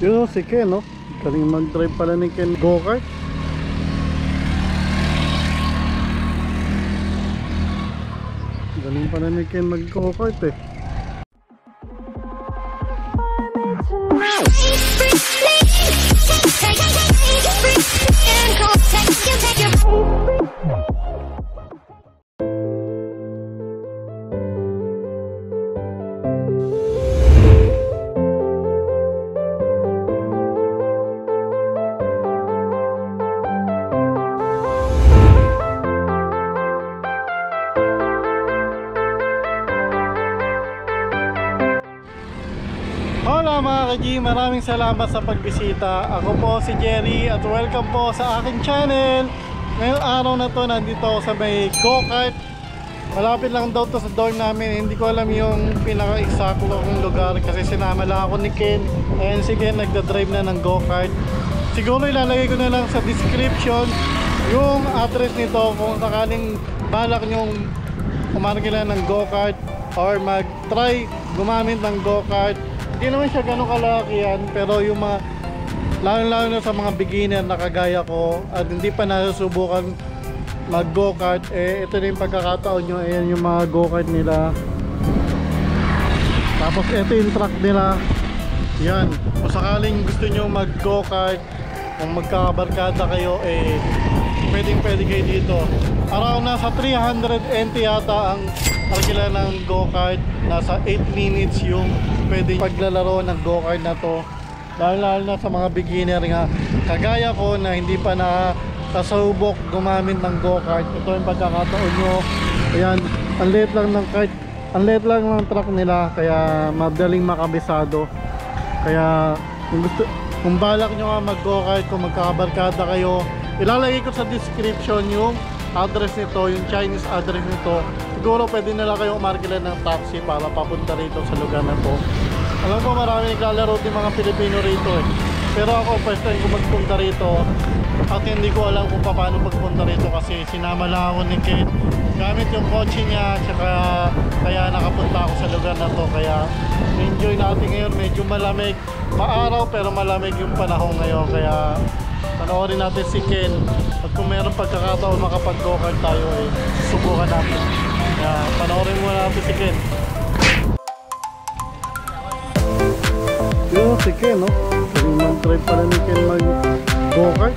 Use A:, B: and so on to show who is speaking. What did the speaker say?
A: Yun o, si Ken, no? Galing mag-drive pala ni Ken go-kart. Galing pala ni Ken mag-go-kart eh. Hola mga ka-G, maraming salamat sa pagbisita. Ako po si Jerry at welcome po sa aking channel. Ngayong araw na to nandito ako sa may go-kart. Malapit lang daw to sa door namin. Hindi ko alam yung pinaka-exact kong lugar kasi sinama lang ako ni Ken. Ayan si Ken nagda-drive na ng go-kart. Siguro ilalagay ko na lang sa description yung address nito kung sakaling balak nyong umarkila ng go-kart or mag-try gumamit ng go-kart. Hindi naman siya ganun kalaki yan, pero yung mga lalo na sa mga beginner na kagaya ko at hindi pa nasusubukan mag go-kart, eh ito na yung pagkakataon nyo. Ayan yung mga go-kart nila, tapos ito yung truck nila. Yan, kung sakaling gusto nyo mag go-kart, kung magkakabarkada kayo, eh pwede kayo dito. Around nasa 300 NT yata ang parkila ng go-kart. Nasa 8 minutes yung pwede paglalaro ng go-kart na to. Lalo na sa mga beginner nga kagaya ko na hindi pa nakasubok gumamit ng go-kart. Ito yung pagkakataon nyo. Ayan, ang liit lang ng kart, ang liit lang ng truck nila, kaya madaling makabisado. Kaya kung balak nyo nga mag go-kart, kung magkakabarkada kayo, ilalagay ko sa description yung address nito, yung Chinese address nito. Siguro pwede nila kayong umarkila ng taxi para papunta rito sa lugar na to. Alam ko marami naglalaro din mga Pilipino rito eh. Pero ako first time ko magpunta rito at hindi ko alam kung paano magpunta rito kasi sinama lang ako ni Ken gamit yung kotse niya, tsaka kaya nakapunta ako sa lugar na to. Kaya enjoy natin ngayon, medyo malamig, maaraw pero malamig yung panahon ngayon. Kaya panoorin natin si Ken at kung meron pagkakataon makapag-go-kart tayo, eh susubukan natin. Kaya panoorin muna natin si Ken. Yun si Ken, no? Galing mag-drive pala ni Ken mag go-kart.